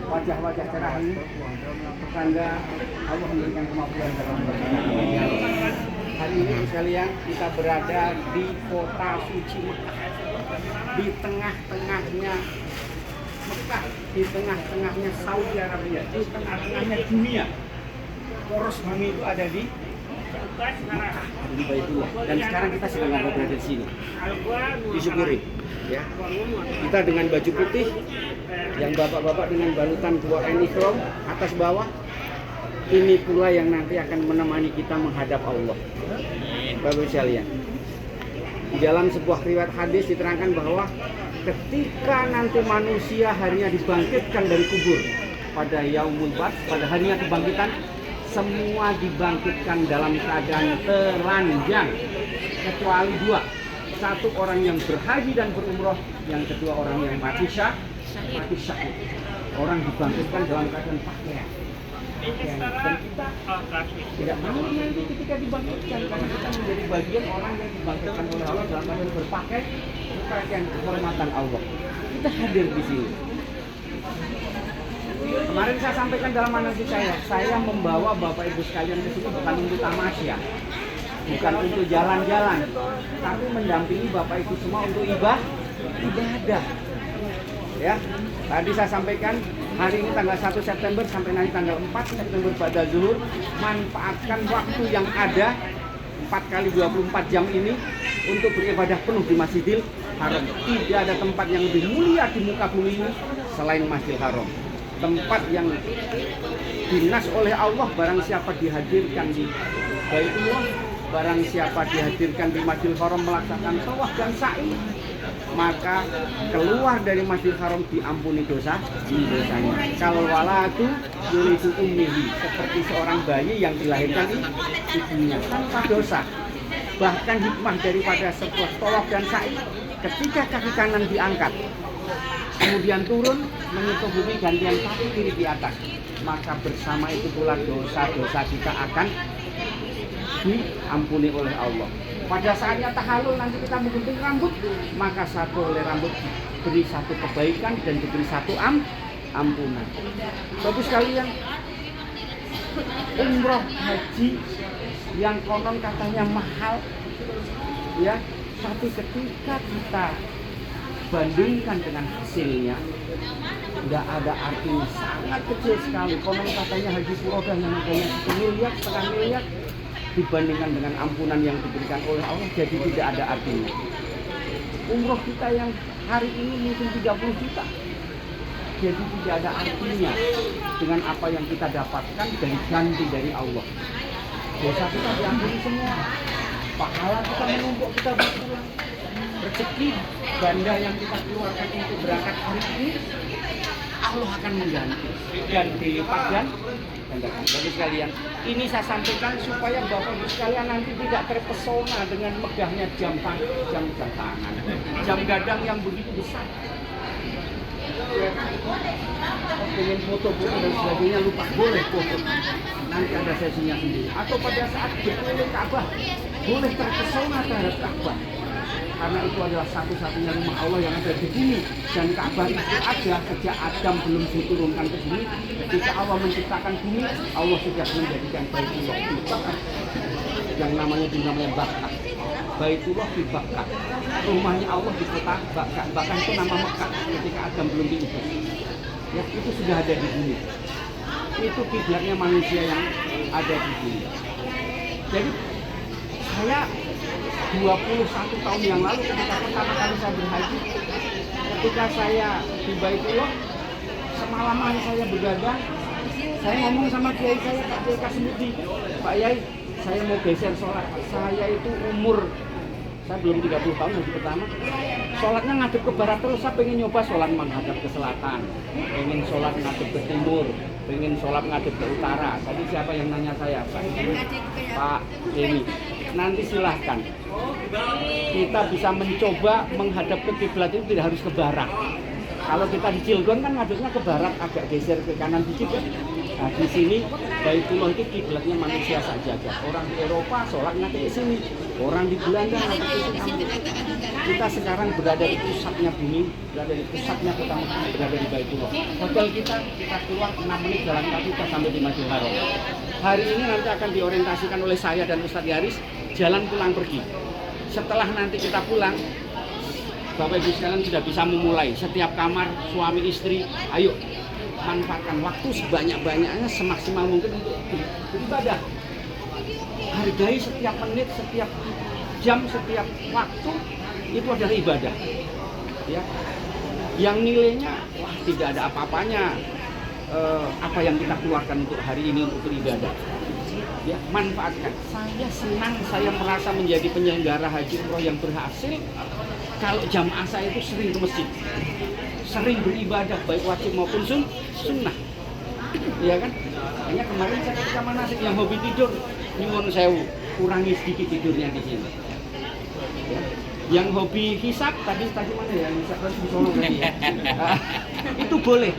wajah-wajah cerah ini. Tanda Allah memberikan kemampuan dalam beribadah. Hari ini sekalian kita berada di kota suci Mekah, di tengah-tengahnya Mekah, di tengah-tengahnya Saudi Arabia, di tengah-tengahnya dunia. Poros bumi itu ada di Mekah, di Baitullah. Dan sekarang kita sedang berada di sini. Disyukuri, ya. Kita dengan baju putih, yang bapak-bapak dengan balutan dua ihram atas bawah. Ini pula yang nanti akan menemani kita menghadap Allah. Bapak sekalian, di dalam sebuah riwayat hadis diterangkan bahwa ketika nanti manusia harinya dibangkitkan dari kubur pada yaumul ba'ts, pada harinya kebangkitan, semua dibangkitkan dalam keadaan telanjang kecuali dua. Satu orang yang berhaji dan berumroh, yang kedua orang yang mati syahid. Orang dibangkitkan dalam keadaan pakaian. Dan kita tidak mau nanti ketika dibangkitkan, karena kita menjadi bagian orang yang dibangkitkan oleh Allah dalam keadaan berpakaian kehormatan Allah. Kita hadir di sini. Kemarin saya sampaikan dalam manasik saya membawa Bapak Ibu sekalian ke sini bukan untuk tamasya, bukan untuk jalan-jalan, tapi mendampingi Bapak Ibu semua untuk ibadah. Ya, tadi saya sampaikan hari ini tanggal 1 September sampai nanti tanggal 4 September pada zuhur, manfaatkan waktu yang ada 4 kali 24 jam ini untuk beribadah penuh di Masjidil Haram. Tidak ada tempat yang lebih mulia di muka bumi ini selain Masjidil Haram. Tempat yang dinas oleh Allah, barang siapa dihadirkan di Baitullah, barang siapa dihadirkan di Masjidil Haram melaksanakan tawaf dan sa'i, maka keluar dari Masjidil Haram diampuni dosanya. Kalau waladu yulidu ummihi, seperti seorang bayi yang dilahirkan di ibunya tanpa dosa. Bahkan hikmah daripada sebuah tawaf dan sa'i, ketika kaki kanan diangkat kemudian turun menyentuh bumi, gantian kaki kiri di atas, maka bersama itu pula dosa-dosa kita akan diampuni oleh Allah. Pada saatnya tahallul nanti kita menggunting rambut, maka satu oleh rambut diberi satu kebaikan dan diberi satu ampunan. Bapak sekalian, umroh haji yang konon katanya mahal, ya, tapi ketika kita bandingkan dengan hasilnya, tidak ada artinya, sangat kecil sekali. Konon katanya haji Furodah yang harganya 1 miliar, setengah miliar, dibandingkan dengan ampunan yang diberikan oleh Allah, jadi tidak ada artinya. Umroh kita yang hari ini mungkin 30 juta, jadi tidak ada artinya dengan apa yang kita dapatkan dari ganti dari Allah. Dosa kita diampuni semua, pahala kita menumpuk, kita berpulang. Rezeki ganda yang kita keluarkan untuk berangkat hari ini, Allah akan mengganti dan dilipat gandakan. Bapak sekalian, ini saya sampaikan supaya Bapak Ibu sekalian nanti tidak terpesona dengan megahnya jam tangan, jam gadang yang begitu besar. Pengen foto-foto dan sebagainya, lupa, boleh foto, nanti ada sesinya sendiri. Atau pada saat berkeliling Ka'bah, boleh terpesona terhadap Ka'bah, karena itu adalah satu-satunya rumah Allah yang ada di bumi. Dan Ka'bah itu ada sejak Adam belum diturunkan ke bumi. Ketika Allah menciptakan bumi, Allah sudah menjadikan Baitullah di Bakkah, yang namanya Bakkah. Baitullah di Bakkah, rumahnya Allah di kota Bakkah. Bahkan itu nama Mekah ketika Adam belum diutus. Ya, itu sudah ada di bumi. Itu kiblatnya manusia yang ada di bumi. Jadi saya 21 tahun yang lalu ketika pertama kali saya berhaji, ketika saya di Baitullah, semalaman saya begadang, saya ngomong sama kiai saya, Pak Kiai Kasmudi, Pak Yai, saya mau geser sholat. Saya itu saya belum 30 tahun haji pertama, sholatnya ngadep ke barat terus. Saya pengen nyoba sholat menghadap ke selatan, pengen sholat ngadep ke timur, pengen sholat ngadep ke utara. Tadi siapa yang nanya saya? Pak Denny. Nanti silahkan, kita bisa mencoba menghadap ke kiblat itu, tidak harus ke barat. Kalau kita di Cilegon kan ngadepnya ke barat, agak geser ke kanan dikit kan. Nah, di sini Baitullah itu kiblatnya manusia saja. Orang di Eropa sholat ngadep ke sini, Orang di Belanda kita sekarang berada di pusatnya bumi, berada di pusatnya kota Mekah, berada di Baitullah. Hotel kita keluar 6 menit jalan kaki kita sampai di Masjidil Haram. Hari ini nanti akan diorientasikan oleh saya dan Ustadz Yaris jalan pulang pergi. Setelah nanti kita pulang, Bapak Ibu sekalian sudah bisa memulai setiap kamar suami istri, ayo manfaatkan waktu sebanyak-banyaknya semaksimal mungkin untuk beribadah. Hargai setiap menit, setiap jam, setiap waktu itu adalah ibadah. Ya, yang nilainya wah tidak ada apa-apanya apa yang kita keluarkan untuk hari ini untuk beribadah. Ya, manfaatkan. Saya senang, saya merasa menjadi penyelenggara haji umroh yang berhasil kalau jamaah saya itu sering ke masjid, sering beribadah baik wajib maupun sunnah. Ya kan? Hanya kemarin saya ketika manasik yang hobi tidur, nyuwun sewu, kurangi sedikit tidurnya di sini. Ya. Yang hobi hisap tadi mana ya? Hisap tadi di Solo ya. Itu boleh.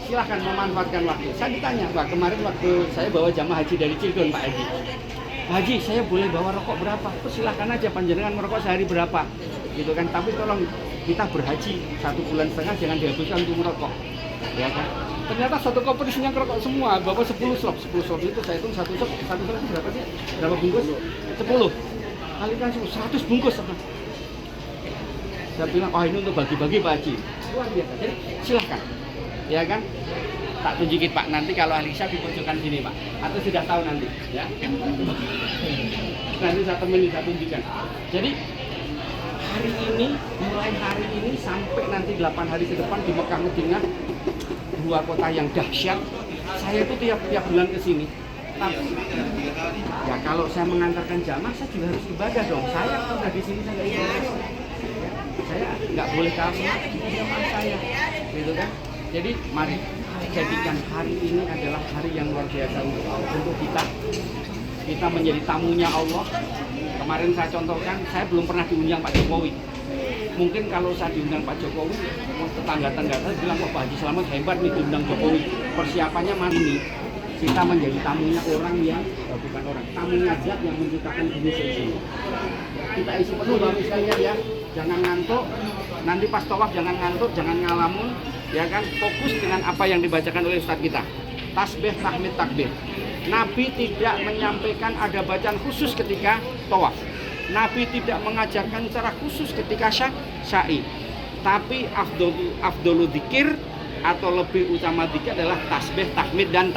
Silahkan memanfaatkan waktu. Saya ditanya, Pak, kemarin waktu saya bawa jamaah haji dari Cilegon, Pak Haji. Pak Haji, saya boleh bawa rokok berapa? Silahkan aja, panjenengan merokok sehari berapa? Gitu kan. Tapi tolong kita berhaji 1,5 bulan jangan dihabiskan untuk merokok. Ya kan? Ternyata satu koper isinya rokok semua, bawa 10 slop. 10 slop itu saya hitung satu slop itu berapa sih? Berapa bungkus? 10. Kalikan 100 bungkus. Saya bilang, oh ini untuk bagi-bagi Pak Haji. Luar biasa. Jadi silahkan. Ya kan? Tak tunjukin Pak, nanti kalau Alisa di pojokan sini Pak. Atau sudah tahu nanti, ya. Nanti saya temenin, saya tunjukkan. Jadi hari ini, mulai hari ini sampai nanti 8 hari ke depan di Mekah Madinah, 2 kota yang dahsyat. Saya itu tiap bulan ke sini. Tapi ya kalau saya mengantarkan jamaah, saya juga harus ibadah dong. Saya sudah di sini saya nggak ibadah. Saya nggak boleh kalah sama jamaah saya, gitu kan? Jadi mari jadikan hari ini adalah hari yang luar biasa untuk kita. Kita menjadi tamunya Allah. Kemarin saya contohkan, saya belum pernah diundang Pak Jokowi. Mungkin kalau saya diundang Pak Jokowi, tetangga-tetangga saya bilang, wah Pak Haji Slamet hebat nih diundang Jokowi. Persiapannya mari ini kita menjadi tamunya orang yang bukan orang, tamunya Zat yang menciptakan Indonesia ini. Kita isi penuh Bapak sekalian ya. Jangan ngantuk. Nanti pas tawaf jangan ngantuk, jangan ngalamun. Ya kan, fokus dengan apa yang dibacakan oleh Ustadz kita. Tasbih, tahmid, takbir. Nabi tidak menyampaikan ada bacaan khusus ketika tawaf. Nabi tidak mengajarkan cara khusus ketika sya'i. Tapi afdolu dzikir atau lebih utama dzikir adalah tasbih, tahmid dan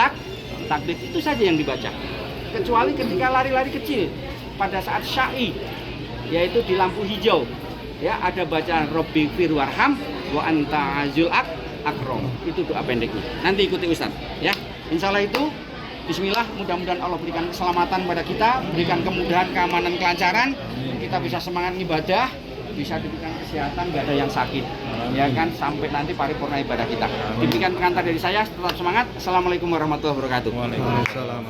takbir. Itu saja yang dibaca. Kecuali ketika lari-lari kecil pada saat sya'i, yaitu di lampu hijau. Ya, ada bacaan Robbi firwarham wa anta azul akrom. Itu doa pendeknya. Nanti ikuti Ustaz, ya. Insya Allah itu. Bismillah, mudah-mudahan Allah berikan keselamatan pada kita, berikan kemudahan, keamanan, kelancaran. Kita bisa semangat ibadah, bisa diberikan kesehatan, gak ada yang sakit. Ya kan, sampai nanti paripurna ibadah kita. Demikian pengantar dari saya, tetap semangat. Assalamualaikum warahmatullahi wabarakatuh. Waalaikumsalam.